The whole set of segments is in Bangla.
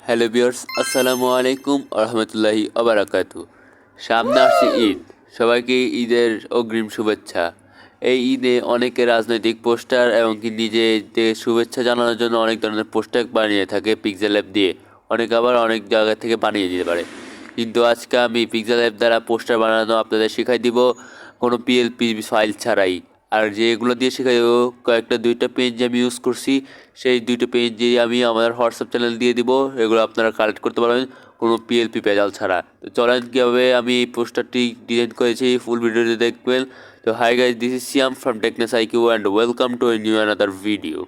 হ্যালো ভিউয়ার্স, আসসালামু আলাইকুম রহমতুল্লাহি আবারাকাতু। সামনে আসছে ঈদ, সবাইকে ঈদের অগ্রিম শুভেচ্ছা। এই ঈদে অনেকে রাজনৈতিক পোস্টার এবং কি নিজেদের শুভেচ্ছা জানানোর জন্য অনেক ধরনের পোস্টার বানিয়ে থাকে পিক্সেল অ্যাপ দিয়ে। অনেকে আবার অনেক জায়গা থেকে বানিয়ে দিতে পারে, কিন্তু আজকে আমি পিক্সেল অ্যাপ দ্বারা পোস্টার বানানো আপনাদের শেখাই দিব কোনো পিএলপি ফাইল ছাড়াই। আর যেগুলো দিয়ে শেখাই কয়েকটা দুইটা পেজ আমি ইউজ করছি, সেই দুইটা পেজ দিয়ে আমি আমার হোয়াটসঅ্যাপ চ্যানেল দিয়ে দিব। এগুলো আপনারা কালেক্ট করতে পারবেন কোনো পিএলপি পেজাল ছাড়া। তো চলেন কীভাবে আমি এই পোস্টারটি ডিজাইন করেছি ফুল ভিডিওতে দেখবেন। তো hi guys, this is Siam from Technessiq and welcome to a new another video.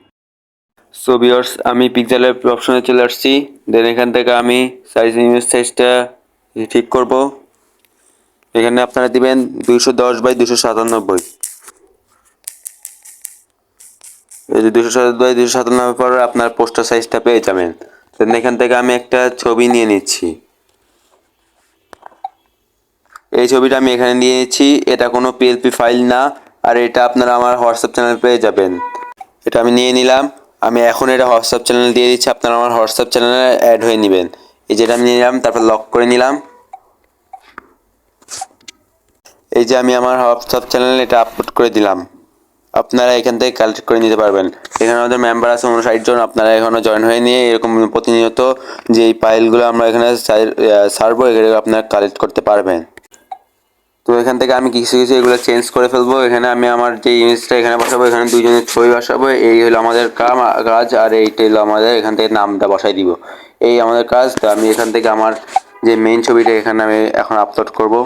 So viewers, আমি পিক্সেল অ্যাপ অপশনে চলে আসছি। দেন এখান থেকে আমি ইমেজ সাইজটা ঠিক করব। এখানে আপনারা দিবেন 210x297। এই যে 207x297 পর আপনার পোস্টার সাইজটা পেয়ে যাবেন। দেন এখান থেকে আমি একটা ছবি নিয়ে নিচ্ছি। এই ছবিটা আমি এখানে নিয়ে নিচ্ছি। এটা কোনো পিএলপি ফাইল না, আর এটা আপনারা আমার হোয়াটসঅ্যাপ চ্যানেল পেয়ে যাবেন। এটা আমি নিয়ে নিলাম। আমি এখন এটা হোয়াটসঅ্যাপ চ্যানেল দিয়ে দিচ্ছি, আপনারা আমার হোয়াটসঅ্যাপ চ্যানেলে অ্যাড হয়ে নেবেন। এই যেটা আমি নিলাম, তারপর লক করে নিলাম। এই যে আমি আমার হোয়াটসঅ্যাপ চ্যানেলে এটা আপলোড করে দিলাম। আপনারা এখান থেকে কালেক্ট করে নিতে পারবেন। এখানে আমাদের মেম্বার আছে 59 জন। আপনারা এখানে জয়েন হয়ে নিয়ে এরকম প্রতিনিয়ত যে এই ফাইলগুলো আমরা এখানে সারবো, এগুলো আপনারা কালেক্ট করতে পারবেন। তো এখান থেকে আমি কিছু কিছু এগুলো চেঞ্জ করে ফেলবো। এখানে আমি আমার যে ইমেজটা এখানে বসাবো, এখানে দুইজনের ছবি বসাবো। এই হলো আমাদের কাজ, আর এইটা হলো আমাদের এখান থেকে নামটা বসাই দিব। এই আমাদের কাজ। তো আমি এখান থেকে আমার যে মেইন ছবিটা এখানে আমি এখন আপলোড করব।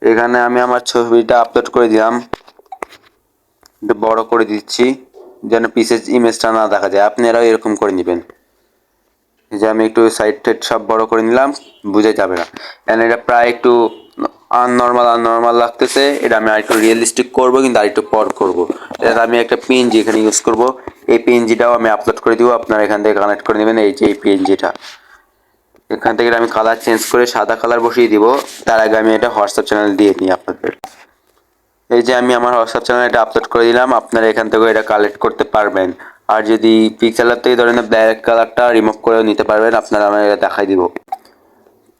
এখানে আমি আমার ছবিটা আপলোড করে দিলাম। একটু বড় করে দিচ্ছি যেন পিসের ইমেজটা না দেখা যায়। আপনারাও এরকম করে নেবেন। এই যে আমি একটু সাইড টাইড সব বড় করে নিলাম, বুঝে যাবে না। এন্ড এটা প্রায় একটু আননর্মাল লাগতেছে। এটা আমি আরেকটু রিয়েলিস্টিক করব, কিন্তু আরেকটু পর করব। এটা আমি একটা পিএনজি এখানে ইউজ করব। এই পিএনজিটাও আমি আপলোড করে দিব। আপনারা এখান থেকে কানেক্ট করে নেবেন। এই যে এই পিএনজিটা, এখান থেকে আমি কালার চেঞ্জ করে সাদা কালার বসিয়ে দিব। তার আগে আমি এটা হোয়াটসঅ্যাপ চ্যানেল দিয়ে নিই আপনাদের। এই যে আমি আমার হোয়াটসঅ্যাপ চ্যানেলে এটা আপলোড করে দিলাম। আপনারা এখান থেকে এটা কালেক্ট করতে পারবেন। আর যদি পিক্সেলার থেকে ধরেন ব্ল্যাক কালারটা রিমুভ করেও নিতে পারবেন। আপনারা আমি এটা দেখাই দিব।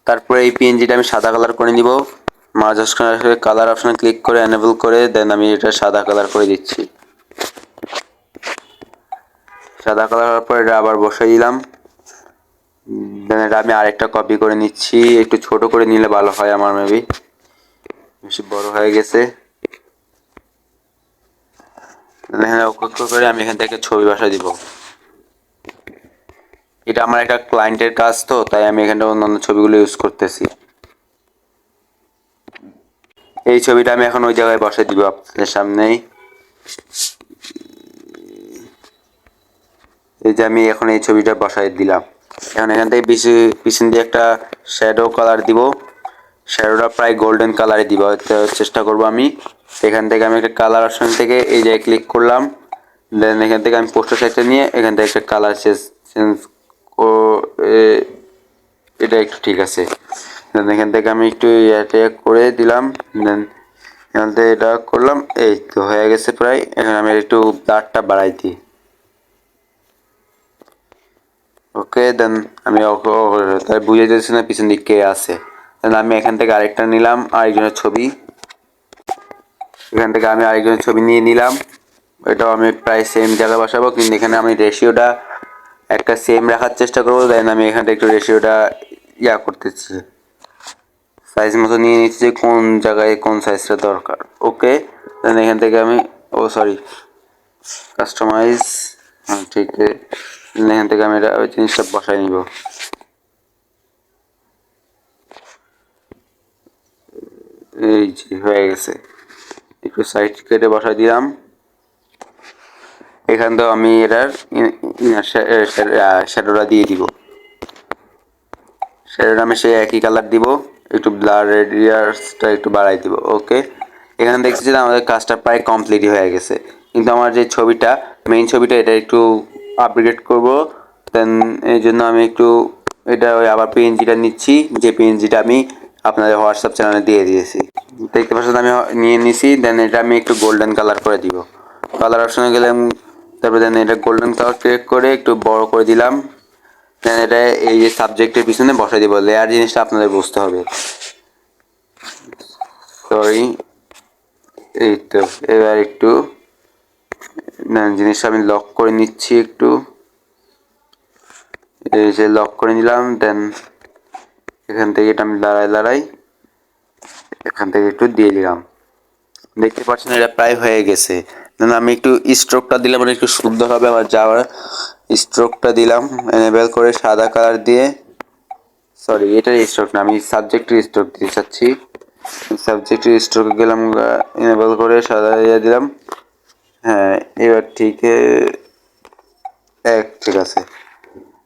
তারপরে এই পিএনজিটা আমি সাদা কালার করে নিব। মাঝ কালার অপশনে ক্লিক করে এনেবল করে দেন আমি এটা সাদা কালার করে দিচ্ছি। সাদা কালার হওয়ার পর এটা আবার বসাই দিলাম। দেন এটা আমি আরেকটা কপি করে নিচ্ছি। একটু ছোট করে নিলে ভালো হয়, আমার মেবি বেশি বড় হয়ে গেছে। এখানে ওকে করে আমি এখান থেকে ছবি বসাই দিব। এটা আমার একটা ক্লায়েন্টের কাজ, তো তাই আমি এখানে অন্যান্য ছবিগুলো ইউজ করতেছি। এই ছবিটা আমি এখন ওই জায়গায় বসাই দিব আপনাদের সামনেই। এই যে আমি এখন এই ছবিটা বসাই দিলাম। এখন এখান থেকে পিছন দিয়ে একটা শ্যাডো কালার দিব। শ্যাডোটা প্রায় গোল্ডেন কালারে দিব চেষ্টা করব আমি। এখান থেকে আমি একটা কালার অপশন থেকে এই জায়গায় ক্লিক করলাম। দেন এখান থেকে আমি পোস্টার সাইডটা নিয়ে এখান থেকে একটা কালার চেঞ্জ এটা একটু ঠিক আছে। দেন এখান থেকে আমি একটু এটা করে দিলাম। দেন এখান থেকে এটা করলাম। এই তো হয়ে গেছে প্রায়। এখন আমি একটু ব্লারটা বাড়াই দিই। ওকে, দেন আমি তাই বুঝে যাচ্ছি না পিছন দিক কে আছে। দেন আমি এখান থেকে আরেকটা নিলাম, আরেকজনের ছবি। এখান থেকে আমি আরেকজনের ছবি নিয়ে নিলাম। এটাও আমি প্রায় সেম জায়গায় বসাবো, কিন্তু এখানে আমি রেশিওটা একটা সেম রাখার চেষ্টা করবো। দেন আমি এখানে একটু রেশিওটা করতেছি, সাইজ মতো নিয়ে নিচ্ছি যে কোন জায়গায় কোন সাইজটা দরকার। ওকে, দেন এখান থেকে আমি সরি কাস্টমাইজ, হ্যাঁ ঠিক আছে। এখান থেকে আমি এটা ওই জিনিসটা বসাই নিব। এই যে হয়ে গেছে। একটু সাইড কেটে বসাই দিলাম। এখান থেকে আমি এটার শ্যাডোটা দিয়ে দিব। শ্যাডোটা আমি সেই একই কালার দিব, একটু ব্লার রেডিয়াসটা একটু বাড়াই দিব। ওকে, এখানে দেখছি যে আমাদের কাজটা প্রায় কমপ্লিটই হয়ে গেছে। কিন্তু আমার যে ছবিটা মেইন ছবিটা এটা একটু আপগ্রেড করব। দেন এই জন্য আমি একটু এটা ওই আবার পিএনজিটা নিচ্ছি, যে পিএনজিটা আমি আপনাদের হোয়াটসঅ্যাপ চ্যানেলে দিয়ে দিয়েছি। দেখতে পাচ্ছেন আমি নিয়ে নিছি। দেন এটা আমি একটু গোল্ডেন কালার করে দিব। কালার অপশনে গেলাম, তারপরে দেন এটা গোল্ডেন কালার ক্লিক করে একটু বড় করে দিলাম। দেন এটা এই যে সাবজেক্টের পিছনে বসাই দিব। লেয়ার জিনিসটা আপনাদের বুঝতে হবে, সরি। এই তো এবার একটু জিনিসটা আমি লক করে নিচ্ছি একটু, এই যে লক করে নিলাম। দেন এখান থেকে এটা আমি লড়াই এখান থেকে একটু দিয়ে দিলাম। দেখতে পাচ্ছেন এটা প্রায় হয়ে গেছে। দেন আমি একটু স্ট্রোকটা দিলাম, মানে একটু সুন্দর হবে আমার যাওয়ার। স্ট্রোকটা দিলাম এনেবেল করে সাদা কালার দিয়ে, সরি এটার স্ট্রোক না, আমি সাবজেক্টের স্ট্রোক দিতে চাচ্ছি। সাবজেক্টের স্ট্রোকে গেলাম, এনেবেল করে সাদা দিয়ে দিলাম। হ্যাঁ এবার ঠিক আছে।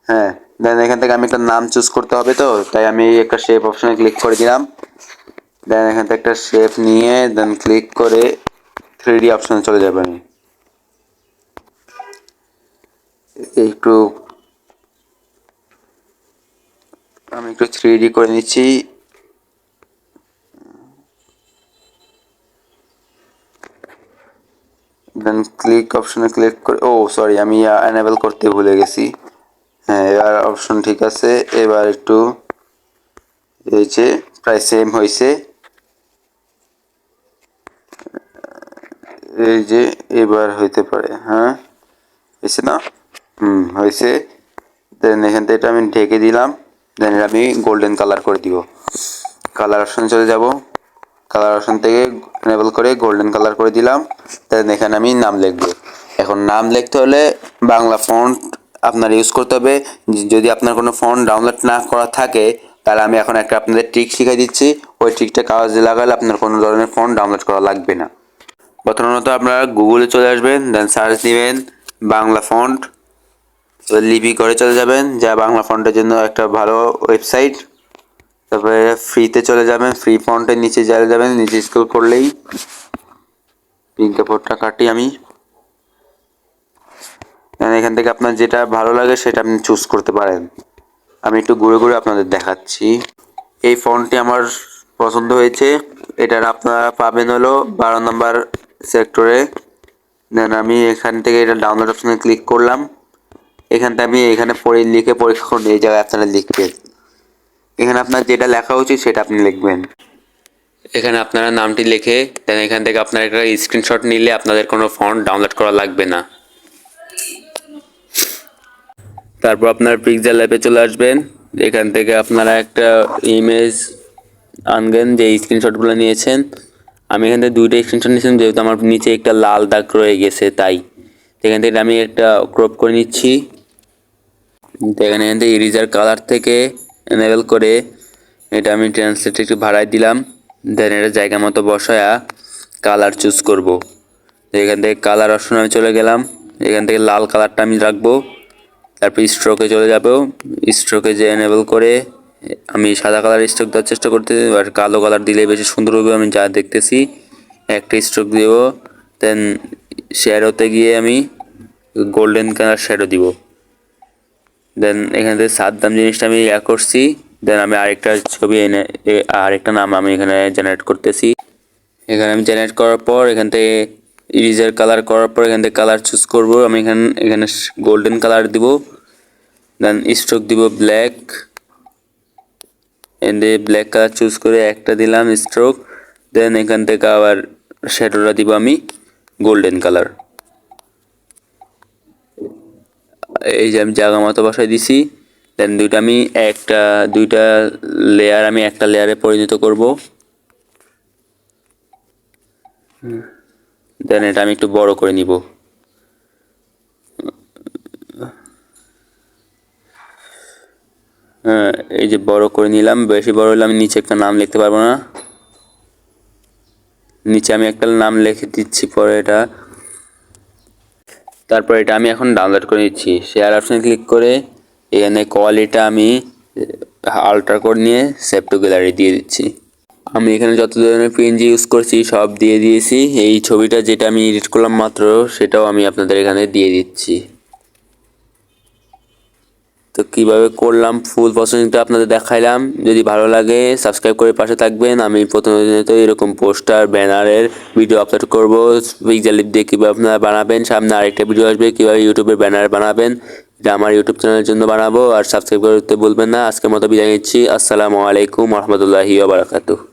হ্যাঁ দেন এখান থেকে আমি একটা নাম চুজ করতে হবে, তো তাই আমি একটা শেপ অপশনে ক্লিক করে দিলাম। দেন এখান থেকে একটা শেপ নিয়ে দেন ক্লিক করে 3D অপশনে চলে যাবেন। একটু আমি একটু 3D করে নিচ্ছি। দেন ক্লিক অপশনে ক্লিক করে, ও সরি আমি এনেবল করতে ভুলে গেছি। হ্যাঁ এবার অপশন ঠিক আছে। এবার একটু এই যে প্রায় সেম হয়েছে, এই যে এবার হইতে পারে। হ্যাঁ হয়েছে না? হয়েছে। দেন এখান থেকে এটা আমি ঢেকে দিলাম। দেন এটা আমি গোল্ডেন কালার করে দিব। কালার অপশন চলে যাব, কালার অপশন থেকে এনেবল করে গোল্ডেন কালার করে দিলাম। দেন এখানে আমি নাম লিখব। এখন নাম লিখতে হলে বাংলা ফন্ট আপনার ইউজ করতে হবে। যদি আপনার কোনো ফন্ট ডাউনলোড না করা থাকে, তাহলে আমি এখন একটা আপনাদের ট্রিক শিখিয়ে দিচ্ছি। ওই ট্রিকটা কাগজে লাগালে আপনার কোনো ধরনের ফন্ট ডাউনলোড করা লাগবে না। প্রথমত আপনারা গুগলে চলে আসবেন, দেন সার্চ দিবেন বাংলা ফন্ট, লিপি করে চলে যাবেন, যা বাংলা ফন্টের জন্য একটা ভালো ওয়েবসাইট। তারপরে ফ্রিতে চলে যাবেন, ফ্রি ফন্টের নিচে চলে যাবেন, নিচে স্ক্রল করলেই বিজ্ঞাপনটা কাটি আমি। এখান থেকে আপনার যেটা ভালো লাগে সেটা আপনি চুজ করতে পারেন। আমি একটু ঘুরে ঘুরে আপনাদের দেখাচ্ছি। এই ফন্টটি আমার পছন্দ হয়েছে। এটার আপনারা পাবেন হলো 12 নম্বর সেক্টরে। দেন আমি এখান থেকে এটা ডাউনলোড অপশনে ক্লিক করলাম। এখানটা আমি এখানে লিখে পরীক্ষা করুন, এই জায়গায় আপনারা লিখবেন। এখানে আপনার যেটা লেখা উচিত সেটা আপনি লিখবেন। এখানে আপনারা নামটি লিখে দেন এখান থেকে আপনারা একটা স্ক্রিনশট নিলে আপনাদের কোনো ফন্ট ডাউনলোড করা লাগবে না। তারপর আপনার পিক্সেল ল্যাবে চলে আসবেন। এখান থেকে আপনারা একটা ইমেজ আনবেন যে স্ক্রিনশটগুলো নিয়েছেন। আমি এখান থেকে 2টা স্ক্রিনশট নিয়েছিলাম, যেহেতু আমার নিচে একটা লাল দাগ রয়ে গেছে তাই। এখান থেকে আমি একটা ক্রপ করে নিচ্ছি। এখান থেকে ইরেজার কালার থেকে এনেবল করে এটা আমি ট্রান্সলেট একটু বাড়াই দিলাম। দেন এটা জায়গা মতো বসায়া কালার চুজ করব। এখান থেকে কালার অপশন আমি চলে গেলাম, এখান থেকে লাল কালারটা আমি রাখবো। তারপর স্ট্রোকে চলে যাব, স্ট্রোকে যে এনেবল করে আমি সাদা কালার স্ট্রোক দেওয়ার চেষ্টা করতে, আর কালো কালার দিলে বেশি সুন্দর হবে আমি যা দেখতেছি। একটা স্ট্রোক দেব। দেন শ্যাডোতে গিয়ে আমি গোল্ডেন কালার শ্যাডো দিব। দেন এখান থেকে সাদ্দাম জিনিসটা আমি করছি। দেন আমি আরেকটা ছবি আরেকটা নাম আমি এখানে জেনারেট করতেছি। এখানে আমি জেনারেট করার পর এখান থেকে ইরেজার কালার করার পর এখান থেকে কালার চুজ করব। আমি এখানে গোল্ডেন কালার দিব। দেন স্ট্রোক দিব ব্ল্যাক, এন্ডে ব্ল্যাক কালার চুজ করে একটা দিলাম স্ট্রোক। দেন এখান থেকে আবার শ্যাডোটা দিব আমি গোল্ডেন কালার। এই যে আমি জায়গা মতো বসাই দিছি। দেন দুইটা লেয়ার আমি একটা লেয়ারে পরিণত করব। দেন এটা আমি একটু বড় করে নিব। হ্যাঁ এই যে বড় করে নিলাম। বেশি বড় হলে আমি নিচে একটা নাম লিখতে পারবো না, নিচে আমি একটা নাম লিখে দিচ্ছি পরে এটা। তারপর এটা আমি এখন ডাউনলোড করে নিচ্ছি। শেয়ার অপশনে ক্লিক করে এখানে কোয়ালিটিটা আমি আল্ট্রা করে নিয়ে সেভ টু গ্যালারি দিয়ে দিচ্ছি। আমি এখানে যত ধরনের পিএনজি ইউজ করছি সব দিয়ে দিয়েছি। এই ছবিটা যেটা আমি এডিট করলাম মাত্র সেটাও আমি আপনাদের এখানে দিয়ে দিচ্ছি। তো কীভাবে করলাম ফুল প্রসেসিংটা আপনাদের দেখাইলাম। যদি ভালো লাগে সাবস্ক্রাইব করে পাশে থাকবেন। আমি প্রতিনিয়ত এরকম পোস্টার ব্যানারের ভিডিও আপলোড করব। পিক্সেল দিয়ে কীভাবে আপনারা বানাবেন, সামনে আরেকটা ভিডিও আসবে কীভাবে ইউটিউবে ব্যানার বানাবেন, এটা আমার ইউটিউব চ্যানেলের জন্য বানাবো। আর সাবস্ক্রাইব করতে ভুলবেন না। আজকের মতো বিদায় নিচ্ছি। আসসালামু আলাইকুম রহমতুল্লাহি ওয়া বারাকাতুহু।